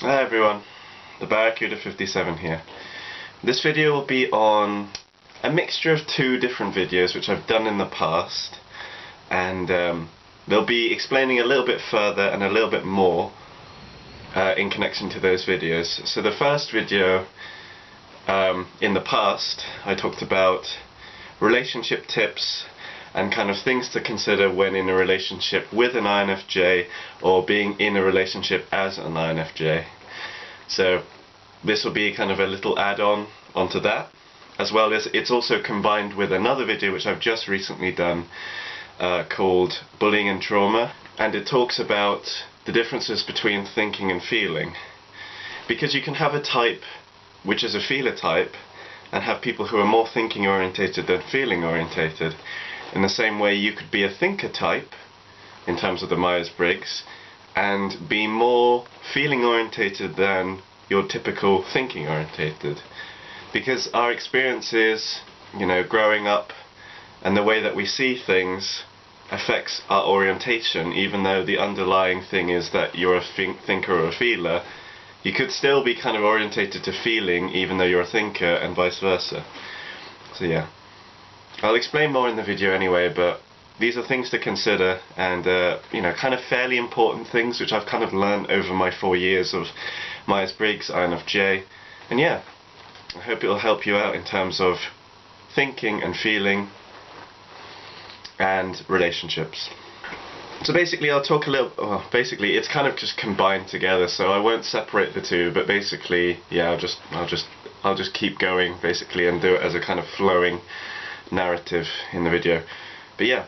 Hi everyone, TheBarracuda57 here. This video will be on a mixture of two different videos which I've done in the past, and they'll be explaining a little bit further and a little bit more in connection to those videos. So the first video, in the past, I talked about relationship tips and kind of things to consider when in a relationship with an INFJ or being in a relationship as an INFJ. So this will be kind of a little add-on onto that, as well as it's also combined with another video which I've just recently done called Bullying and Trauma, and it talks about the differences between thinking and feeling, because you can have a type which is a feeler type and have people who are more thinking orientated than feeling orientated. In the same way, you could be a thinker type in terms of the Myers-Briggs and be more feeling orientated than your typical thinking orientated, because our experiences, growing up and the way that we see things affects our orientation. Even though the underlying thing is that you're a thinker or a feeler, you could still be kind of orientated to feeling even though you're a thinker, and vice versa. So yeah, I'll explain more in the video anyway, but these are things to consider, and kind of fairly important things which I've kind of learned over my 4 years of Myers-Briggs, INFJ, and yeah, I hope it'll help you out in terms of thinking and feeling and relationships. So basically I'll talk a little, basically it's kind of just combined together, so I won't separate the two, but basically, yeah, I'll just keep going basically and do it as a kind of flowing narrative in the video. But yeah,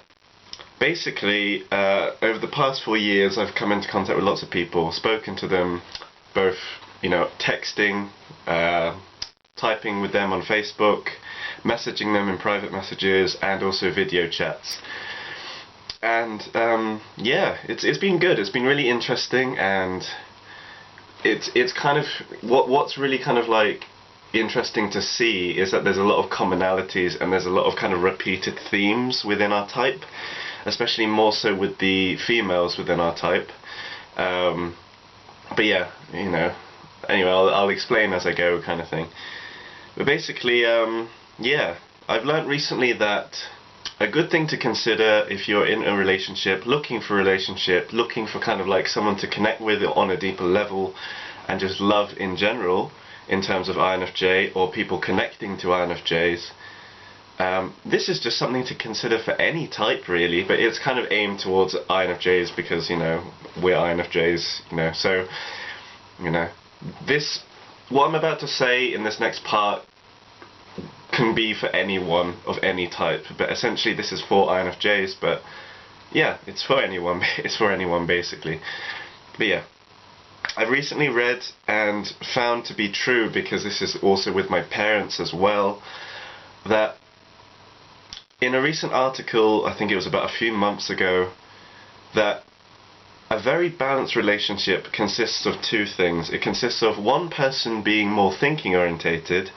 basically over the past 4 years I've come into contact with lots of people, spoken to them, both texting, typing with them on Facebook, messaging them in private messages, and also video chats. And yeah, it's been good. It's been really interesting, and it's kind of what's really kind of like interesting to see is that there's a lot of commonalities and there's a lot of kind of repeated themes within our type, especially more so with the females within our type. But yeah, anyway, I'll explain as I go, kind of thing. But basically, yeah, I've learned recently that a good thing to consider if you're in a relationship, looking for a relationship, looking for kind of like someone to connect with on a deeper level, and just love in general, in terms of INFJ or people connecting to INFJs, this is just something to consider for any type really, but it's kind of aimed towards INFJs because, we're INFJs, so, this, what I'm about to say in this next part can be for anyone of any type, but essentially this is for INFJs, but yeah, it's for anyone, it's for anyone basically. But yeah, I've recently read and found to be true, because this is also with my parents as well, that in a recent article, I think it was about a few months ago, that a very balanced relationship consists of two things. It consists of one person being more thinking orientated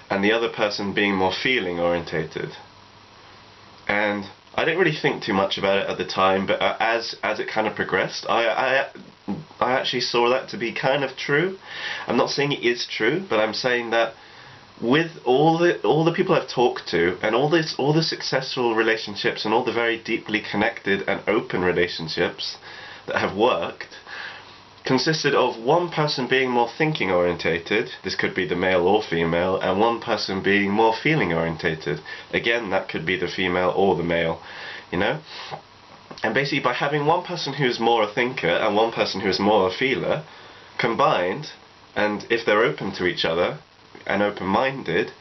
and the other person being more feeling orientated. And I didn't really think too much about it at the time, but as it kind of progressed, I actually saw that to be kind of true. I'm not saying it is true, but I'm saying that with all the people I've talked to, and all the successful relationships and all the very deeply connected and open relationships that have worked, consisted of one person being more thinking orientated, this could be the male or female, and one person being more feeling orientated, again that could be the female or the male, and basically by having one person who's more a thinker and one person who's more a feeler combined, and if they're open to each other and open-minded,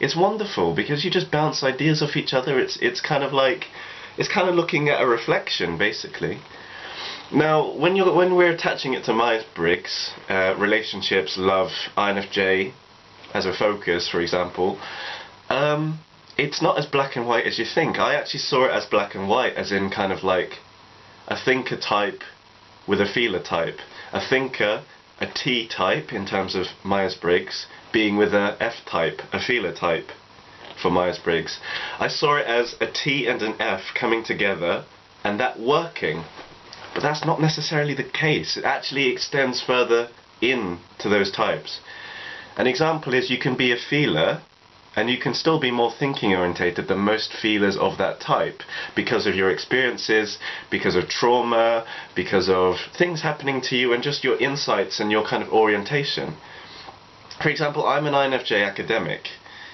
it's wonderful, because you just bounce ideas off each other. It's kind of looking at a reflection basically. Now, when we're attaching it to Myers-Briggs, relationships, love, INFJ as a focus, for example, it's not as black and white as you think. I actually saw it as black and white, as in kind of like a thinker type with a feeler type. A thinker, a T type in terms of Myers-Briggs, being with a F type, a feeler type for Myers-Briggs. I saw it as a T and an F coming together and that working. But that's not necessarily the case. It actually extends further into those types. An example is you can be a feeler and you can still be more thinking orientated than most feelers of that type because of your experiences, because of trauma, because of things happening to you and just your insights and your kind of orientation. For example, I'm an INFJ academic,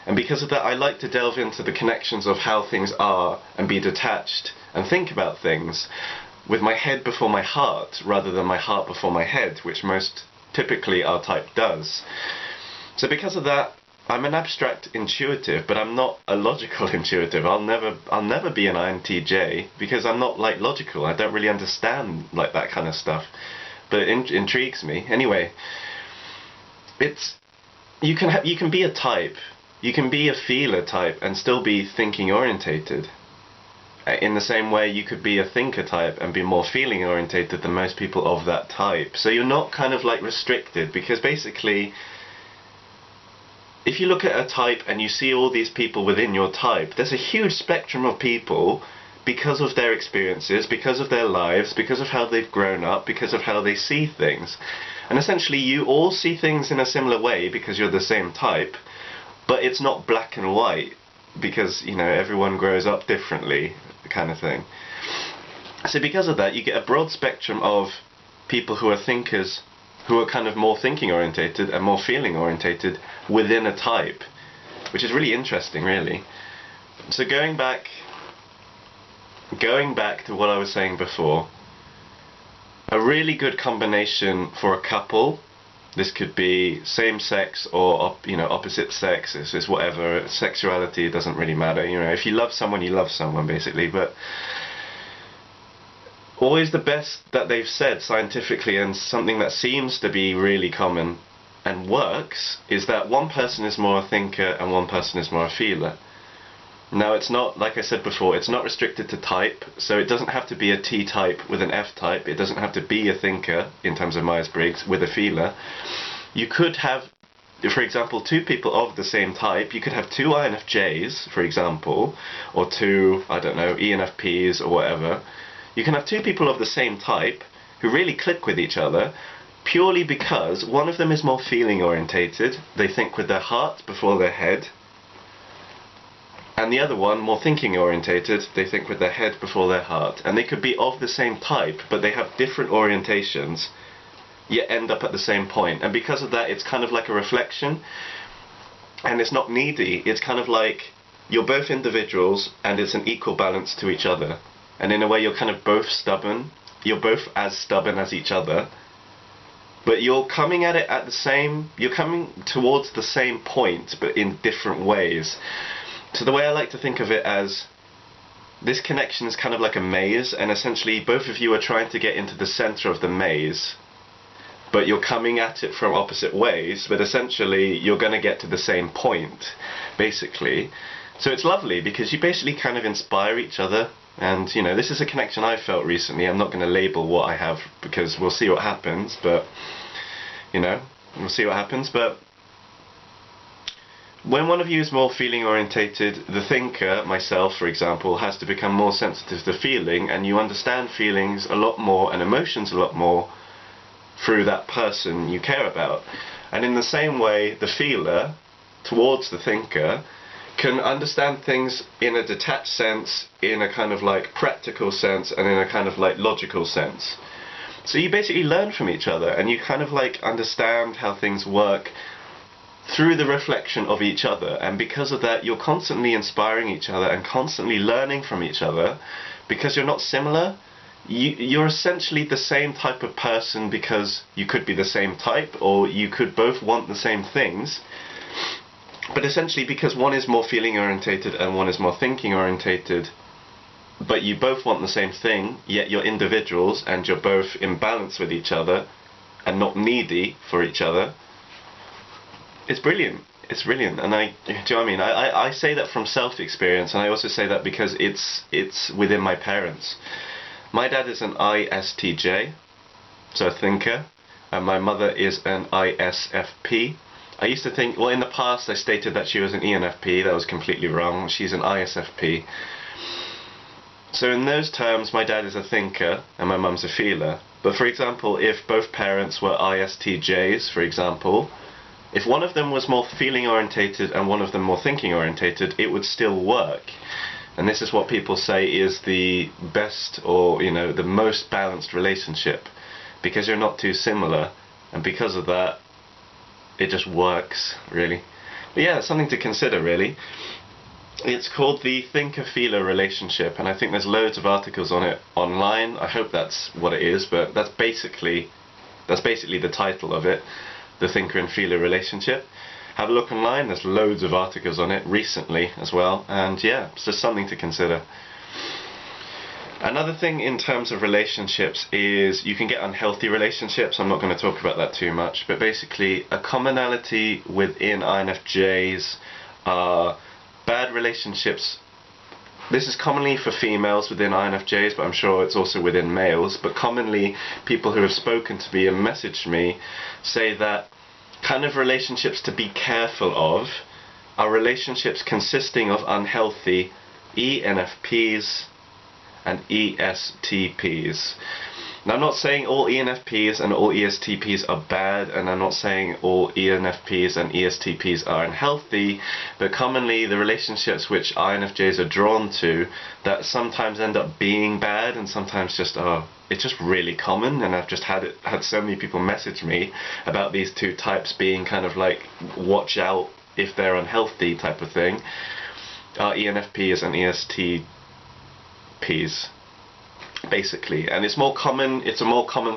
and because of that I like to delve into the connections of how things are and be detached and think about things with my head before my heart rather than my heart before my head, which most typically our type does. So because of that, I'm an abstract intuitive, but I'm not a logical intuitive. I'll never be an INTJ because I'm not like logical. I don't really understand like that kind of stuff, but it intrigues me. Anyway, you can be a type, you can be a feeler type and still be thinking orientated. In the same way you could be a thinker type and be more feeling orientated than most people of that type. So you're not kind of like restricted, because basically if you look at a type and you see all these people within your type, there's a huge spectrum of people because of their experiences, because of their lives, because of how they've grown up, because of how they see things. And essentially you all see things in a similar way because you're the same type, but it's not black and white because, you know, everyone grows up differently, kind of thing. So because of that you get a broad spectrum of people who are thinkers, who are kind of more thinking orientated and more feeling orientated within a type, which is really interesting, really. So going back to what I was saying before, a really good combination for a couple, this could be same sex or opposite sex, it's whatever, sexuality doesn't really matter, you know, if you love someone you love someone basically, but always the best that they've said scientifically, and something that seems to be really common and works, is that one person is more a thinker and one person is more a feeler. Now it's not, like I said before, it's not restricted to type, so it doesn't have to be a T type with an F type, it doesn't have to be a thinker in terms of Myers-Briggs with a feeler. You could have, for example, two people of the same type. You could have two INFJs, for example, or two, I don't know, ENFPs or whatever. You can have two people of the same type who really click with each other purely because one of them is more feeling orientated, they think with their heart before their head, and the other one more thinking orientated, they think with their head before their heart. And they could be of the same type but they have different orientations yet end up at the same point, and because of that it's kind of like a reflection, and it's not needy, it's kind of like you're both individuals and it's an equal balance to each other. And in a way you're kind of both stubborn, you're both as stubborn as each other, but you're coming at it at the same, you're coming towards the same point but in different ways. So the way I like to think of it as, this connection is kind of like a maze, and essentially both of you are trying to get into the center of the maze, but you're coming at it from opposite ways, but essentially you're going to get to the same point, basically. So it's lovely because you basically kind of inspire each other. And, you know, this is a connection I felt recently. I'm not going to label what I have because we'll see what happens, but, you know, we'll see what happens. But when one of you is more feeling orientated, the thinker, myself for example, has to become more sensitive to feeling, and you understand feelings a lot more and emotions a lot more through that person you care about. And in the same way, the feeler towards the thinker can understand things in a detached sense, in a kind of like practical sense, and in a kind of like logical sense. So you basically learn from each other, and you kind of like understand how things work through the reflection of each other, and because of that you're constantly inspiring each other and constantly learning from each other. Because you're not similar, you're essentially the same type of person, because you could be the same type or you could both want the same things. But essentially because one is more feeling orientated and one is more thinking orientated, but you both want the same thing, yet you're individuals and you're both in balance with each other and not needy for each other, it's brilliant. It's brilliant. And do you know what I mean? I say that from self-experience, and I also say that because it's within my parents. My dad is an ISTJ, so a thinker, and my mother is an ISFP. I used to think, well, in the past I stated that she was an ENFP. That was completely wrong. She's an ISFP. So in those terms, my dad is a thinker and my mum's a feeler. But for example, if both parents were ISTJs, for example, if one of them was more feeling orientated and one of them more thinking orientated, it would still work. And this is what people say is the best, or you know, the most balanced relationship, because you're not too similar, and because of that it just works, really. But yeah, it's something to consider, really. It's called the thinker-feeler relationship, and I think there's loads of articles on it online. I hope that's what it is, but that's basically the title of it, the thinker and feeler relationship. Have a look online, there's loads of articles on it recently as well, and yeah, it's just something to consider. Another thing in terms of relationships is you can get unhealthy relationships. I'm not going to talk about that too much, but basically a commonality within INFJs are bad relationships. This is commonly for females within INFJs, but I'm sure it's also within males. But commonly, people who have spoken to me and messaged me say that kind of relationships to be careful of are relationships consisting of unhealthy ENFPs and ESTPs. Now, I'm not saying all ENFPs and all ESTPs are bad, and I'm not saying all ENFPs and ESTPs are unhealthy, but commonly the relationships which INFJs are drawn to that sometimes end up being bad, and sometimes just it's just really common, and I've just had so many people message me about these two types being kind of like watch out if they're unhealthy type of thing, are ENFPs and ESTPs. Basically, and it's a more common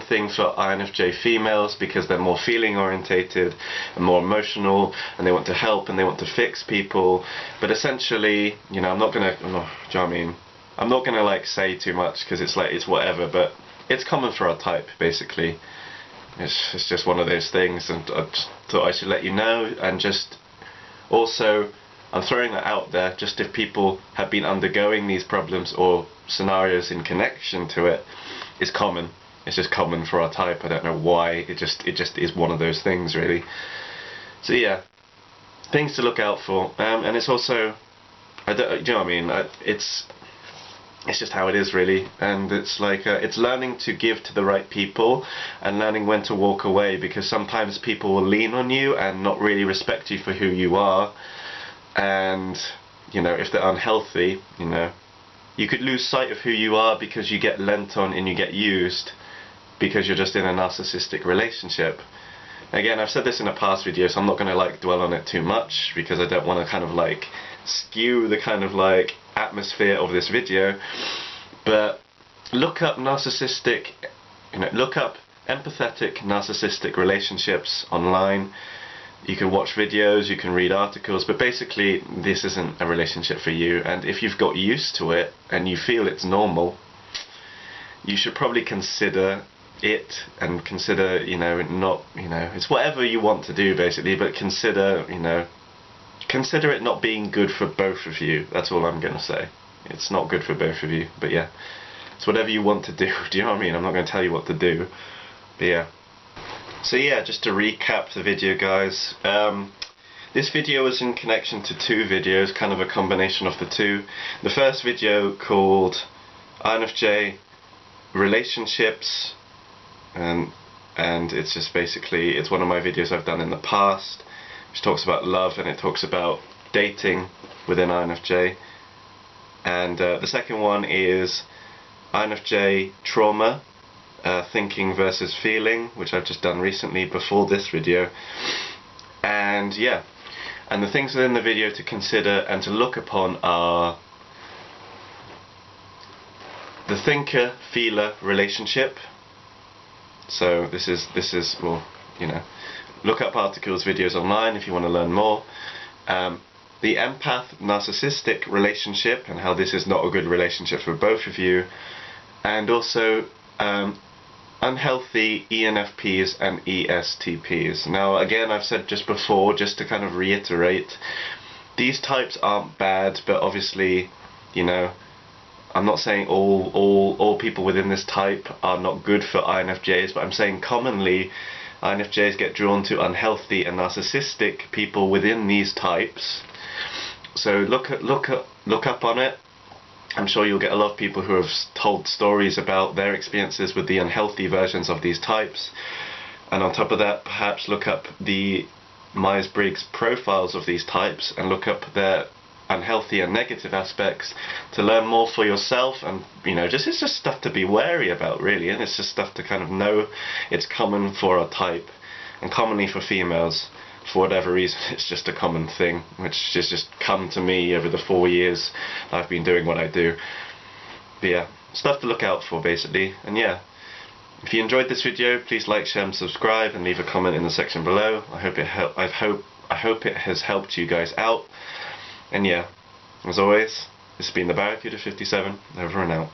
thing for INFJ females because they're more feeling orientated and more emotional, and they want to help and they want to fix people. But essentially, you know, I'm not gonna like say too much because it's like it's whatever, but it's common for our type basically. It's just one of those things, and I just thought I should let you know. And just also, I'm throwing that out there just if people have been undergoing these problems or scenarios in connection to it. It's common. It's just common for our type. I don't know why. It just is one of those things, really. So yeah, things to look out for. And it's also, do you know what I mean? It's just how it is, really. And it's like it's learning to give to the right people and learning when to walk away, because sometimes people will lean on you and not really respect you for who you are. And you know, if they're unhealthy, you know, you could lose sight of who you are because you get lent on and you get used because you're just in a narcissistic relationship. Again, I've said this in a past video, so I'm not going to like dwell on it too much because I don't want to kind of like skew the kind of like atmosphere of this video. But look up narcissistic, you know, look up empathetic narcissistic relationships online. You can watch videos, you can read articles, but basically this isn't a relationship for you. And if you've got used to it and you feel it's normal, you should probably consider it, and consider, you know, not, you know, it's whatever you want to do basically, but consider, you know, consider it not being good for both of you. That's all I'm going to say. It's not good for both of you, but yeah, it's whatever you want to do. Do you know what I mean? I'm not going to tell you what to do, but yeah. So yeah, just to recap the video, guys, this video was in connection to two videos, kind of a combination of the two. The first video called INFJ Relationships, and it's just basically, it's one of my videos I've done in the past, which talks about love and it talks about dating within INFJ. And the second one is INFJ Trauma, thinking versus feeling, which I've just done recently before this video. And yeah, and the things within the video to consider and to look upon are the thinker-feeler relationship. So this is well, you know, look up articles, videos online if you want to learn more. The empath-narcissistic relationship and how this is not a good relationship for both of you. And also unhealthy ENFPs and ESTPs. Now again, I've said just before, just to kind of reiterate, these types aren't bad, but obviously, you know, I'm not saying all people within this type are not good for INFJs, but I'm saying commonly INFJs get drawn to unhealthy and narcissistic people within these types. So look up on it. I'm sure you'll get a lot of people who have told stories about their experiences with the unhealthy versions of these types. And on top of that, perhaps look up the Myers-Briggs profiles of these types and look up their unhealthy and negative aspects to learn more for yourself. And it's just stuff to be wary about, really, and it's just stuff to kind of know it's common for a type, and commonly for females. For whatever reason, it's just a common thing, which has just come to me over the 4 years I've been doing what I do. But yeah, stuff to look out for, basically. And yeah, if you enjoyed this video, please like, share and subscribe, and leave a comment in the section below. I hope it has helped you guys out. And yeah, as always, this has been TheBarracuda57, over and out.